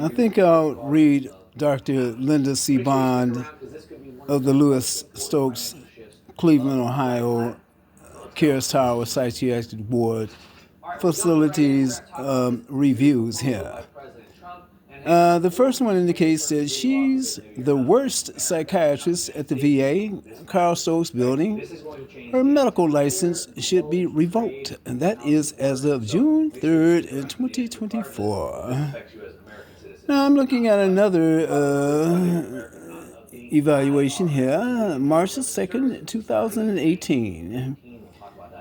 I think I'll read Dr. Linda C. Bond of the Lewis Stokes, Cleveland, Ohio, Cares Tower Psychiatric Board facilities reviews here. The first one indicates that she's the worst psychiatrist at the VA, Carl Stokes building. Her medical license should be revoked, and that is as of June 3rd, 2024. Now I'm looking at another evaluation here, March 2nd, 2018.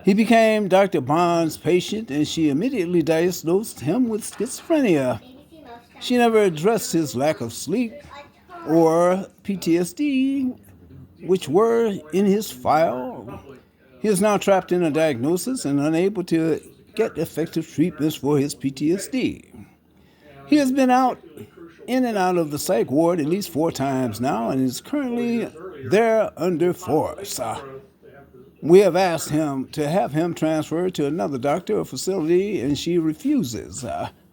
He became Dr. Bond's patient, and she immediately diagnosed him with schizophrenia. She never addressed his lack of sleep or PTSD, which were in his file. He is now trapped in a diagnosis and unable to get effective treatments for his PTSD. He has been in and out of the psych ward at least 4 times now and is currently there under force. We have asked him to have him transferred to another doctor or facility, and she refuses,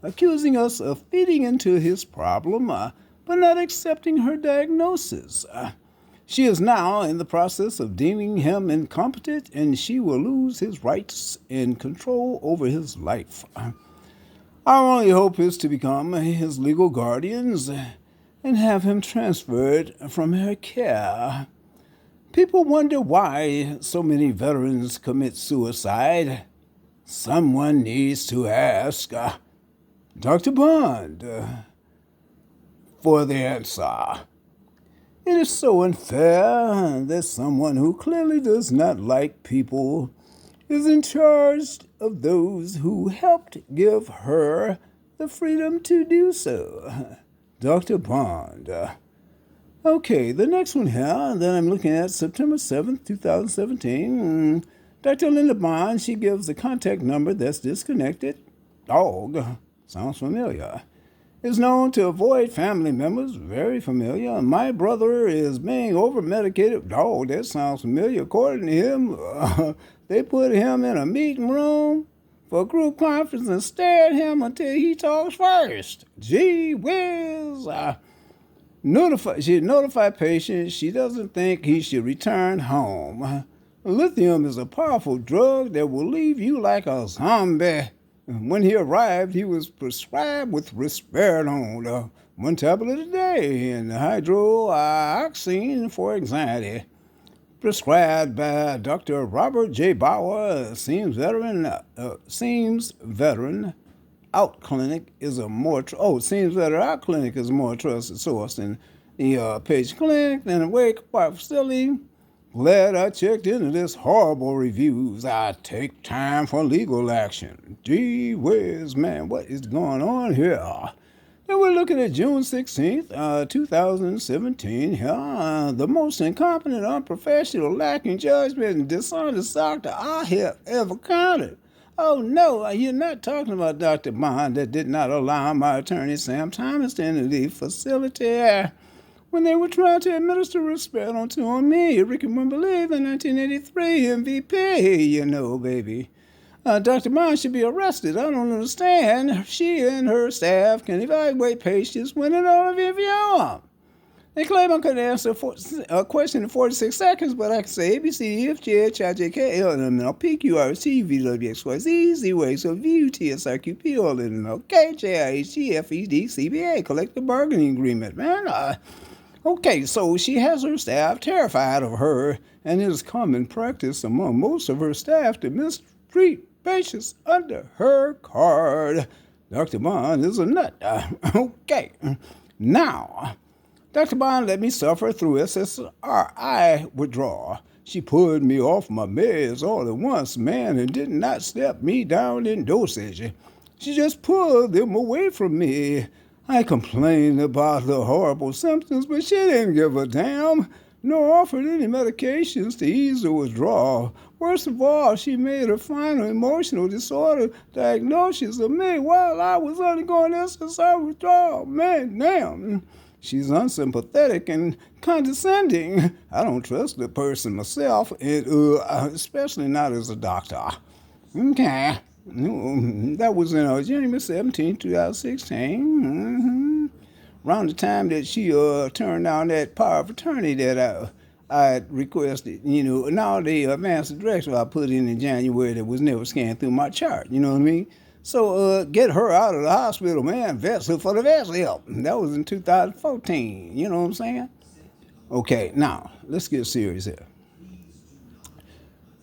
accusing us of feeding into his problem, but not accepting her diagnosis. She is now in the process of deeming him incompetent, and she will lose his rights and control over his life. Our only hope is to become his legal guardians and have him transferred from her care. People wonder why so many veterans commit suicide. Someone needs to ask Dr. Bond for the answer. It is so unfair that someone who clearly does not like people is in charge of those who helped give her the freedom to do so. Dr. Bond. Okay, the next one here that I'm looking at, September 7th, 2017. Dr. Linda Bond, she gives the contact number that's disconnected. Dog. Sounds familiar. Is known to avoid family members. Very familiar. My brother is being over-medicated. Dog, that sounds familiar. According to him, they put him in a meeting room for a group conference and stare at him until he talks first. Gee whiz. She notified patients she doesn't think he should return home. Lithium is a powerful drug that will leave you like a zombie. When he arrived, he was prescribed with risperidone, 1 tablet a day, and hydroxyzine for anxiety. Prescribed by Dr. Robert J. Bauer, Seems veteran. Out Clinic is a more Seems Better Out Clinic is a more trusted source than the Page Clinic and the Wake Park facility. Glad I checked into this horrible reviews. I take time for legal action. Gee whiz, man, what is going on here? Then we're looking at June 16th, 2017. The most incompetent, unprofessional, lacking judgment, and dishonest doctor I have ever counted. Oh, no, you're not talking about Dr. Bond that did not allow my attorney, Sam Thomas, to enter the facility when they were trying to administer risperidone to me, Ricky Wimberly, the 1983 MVP, you know, baby. Dr. Bond should be arrested. I don't understand. She and her staff can evaluate patients when and all of you. They claim I could answer a question in 46 seconds, but I can say A, B, C, D, F, G, H, I, J, K, L, M, N, O, P, Q, R, S, T, V, W, X, Y, Z, Z, W, X, O, V, U, T, S, I, Q, P, O, L, N, O, K, J, I, H, G, F, E, D, C, B, A, collective bargaining agreement, man. Okay, so she has her staff terrified of her, and it is common practice among most of her staff to mistreat patients under her card. Dr. Bond is a nut. Okay, now, Dr. Bond let me suffer through SSRI withdrawal. She pulled me off my meds all at once, man, and did not step me down in dosage. She just pulled them away from me. I complained about the horrible symptoms, but she didn't give a damn, nor offered any medications to ease the withdrawal. Worst of all, she made a final emotional disorder diagnosis of me while I was undergoing SSRI withdrawal. Man, damn. She's unsympathetic and condescending. I don't trust the person myself, and especially not as a doctor. Okay. That was in January 17, 2016. around the time that she turned down that power of attorney that I had requested, and all the advance directive I put in January that was never scanned through my chart, you know what I mean? So get her out of the hospital, man, vest her for the vest help. That was in 2014, you know what I'm saying? Okay, now, let's get serious here.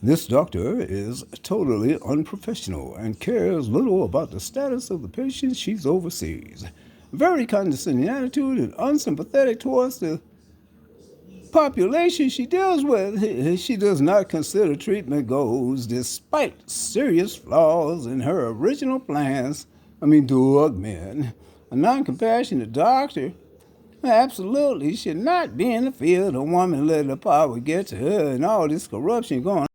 This doctor is totally unprofessional and cares little about the status of the patient she oversees. Very condescending attitude and unsympathetic towards the population she deals with. She does not consider treatment goals despite serious flaws in her original plans. To augment. A non-compassionate doctor absolutely should not be in the field. A woman letting the power get to her and all this corruption going on.